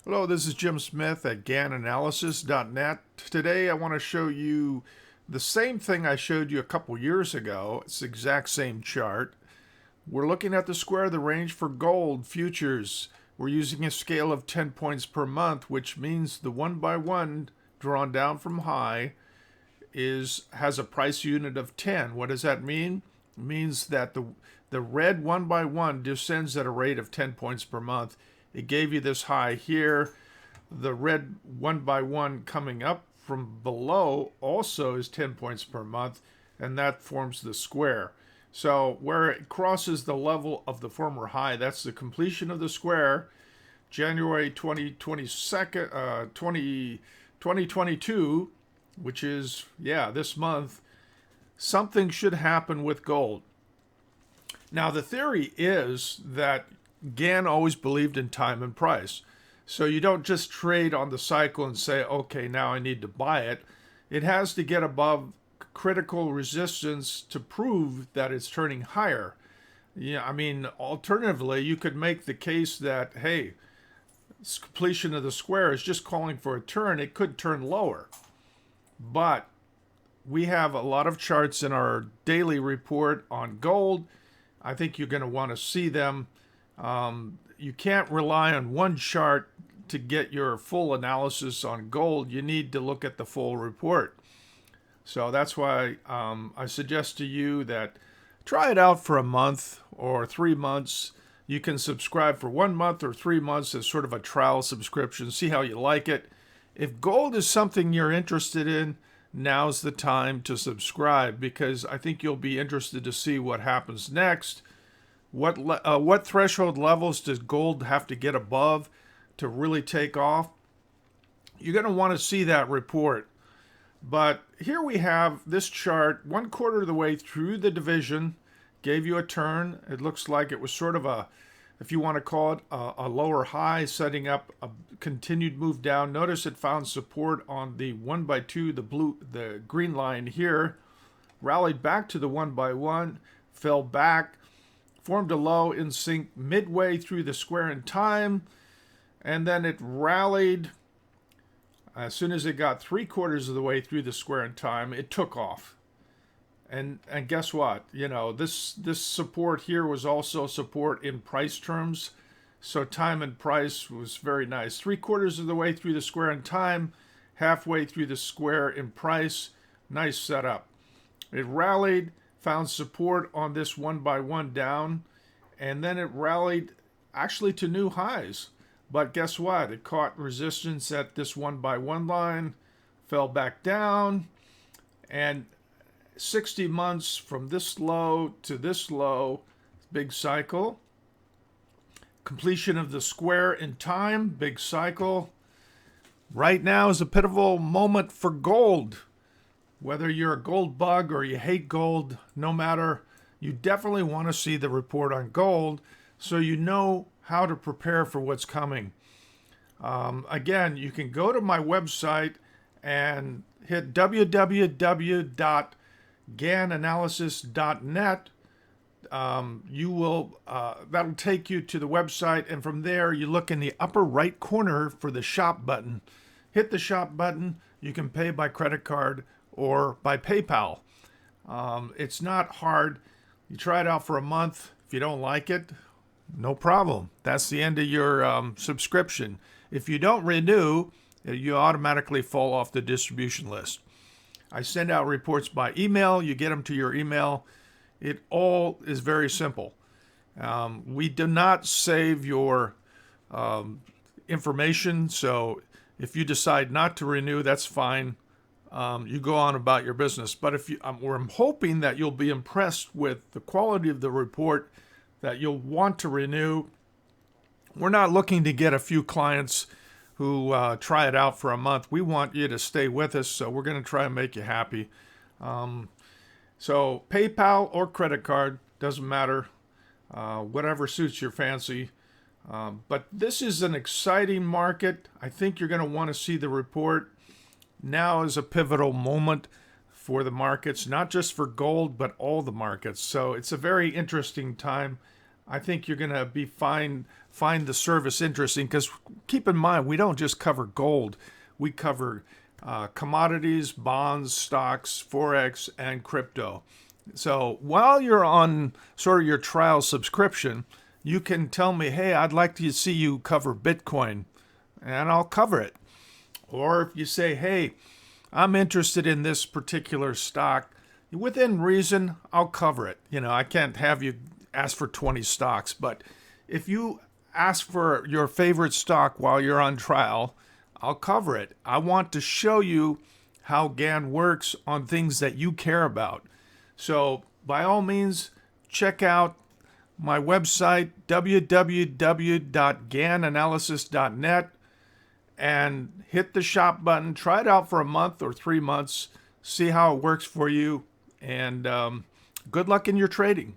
Hello, this is Jim Smith at GannAnalysis.net. Today I want to show you the same thing I showed you a couple years ago. It's the exact same chart. We're looking at the square of the range for gold futures. We're using a scale of 10 points per month, which means the one by one drawn down from high has a price unit of 10. What does that mean? It means that the red one by one descends at a rate of 10 points per month. It gave you this high here. The red one by one coming up from below also is 10 points per month, and that forms the square. So where it crosses the level of the former high, that's the completion of the square. January 2022, which is, this month, something should happen with gold. Now, the theory is that Gann always believed in time and price. So you don't just trade on the cycle and say, okay, now I need to buy it. It has to get above critical resistance to prove that it's turning higher. Yeah, I mean, alternatively, you could make the case that, hey, completion of the square is just calling for a turn. It could turn lower. But we have a lot of charts in our daily report on gold. I think you're going to want to see them. You can't rely on one chart to get your full analysis on gold. You need to look at the full report. So that's why I suggest to you that try it out for a month or 3 months. You can subscribe for 1 month or 3 months as sort of a trial subscription. See how you like it. If gold is something you're interested in, now's the time to subscribe, because I think you'll be interested to see what happens next. What threshold levels does gold have to get above to really take off? You're going to want to see that report. But here we have this chart, 1/4 of the way through the division, gave you a turn. It looks like it was sort of a, if you want to call it, a lower high, setting up a continued move down. Notice it found support on the 1x2, the green line here, rallied back to the 1x1, fell back, formed a low in sync midway through the square in time, and then it rallied. As soon as it got 3/4 of the way through the square in time, it took off. And guess what? This support here was also support in price terms. So time and price was very nice. 3/4 of the way through the square in time, halfway through the square in price. Nice setup. It rallied, found support on this 1x1 down, and then it rallied actually to new highs. But guess what? It caught resistance at this 1x1 line, fell back down, and 60 months from this low to this low, big cycle. Completion of the square in time, big cycle. Right now is a pivotal moment for gold. Whether you're a gold bug or you hate gold, no matter, you definitely want to see the report on gold so you know how to prepare for what's coming. Again, you can go to my website and hit www.GannAnalysis.net. That'll take you to the website, and from there you look in the upper right corner for the shop button. Hit the shop button. You can pay by credit card or by PayPal. It's not hard. You try it out for a month. If you don't like it, no problem. That's the end of your subscription. If you don't renew, you automatically fall off the distribution list. I send out reports by email. You get them to your email. It all is very simple. We do not save your information, so if you decide not to renew, that's fine. You go on about your business. But I'm hoping that you'll be impressed with the quality of the report, that you'll want to renew. We're not looking to get a few clients who try it out for a month. We want you to stay with us, so we're going to try and make you happy. So PayPal or credit card, doesn't matter, whatever suits your fancy. But this is an exciting market. I think you're going to want to see the report. Now is a pivotal moment for the markets, not just for gold, but all the markets. So it's a very interesting time. I think you're going to be find the service interesting, because keep in mind, we don't just cover gold. We cover commodities, bonds, stocks, Forex, and crypto. So while you're on sort of your trial subscription, you can tell me, hey, I'd like to see you cover Bitcoin, and I'll cover it. Or if you say, hey, I'm interested in this particular stock, within reason, I'll cover it. I can't have you ask for 20 stocks, but if you ask for your favorite stock while you're on trial, I'll cover it. I want to show you how Gann works on things that you care about. So by all means, check out my website, www.gannanalysis.net, and hit the shop button. Try it out for a month or 3 months. See how it works for you. And good luck in your trading.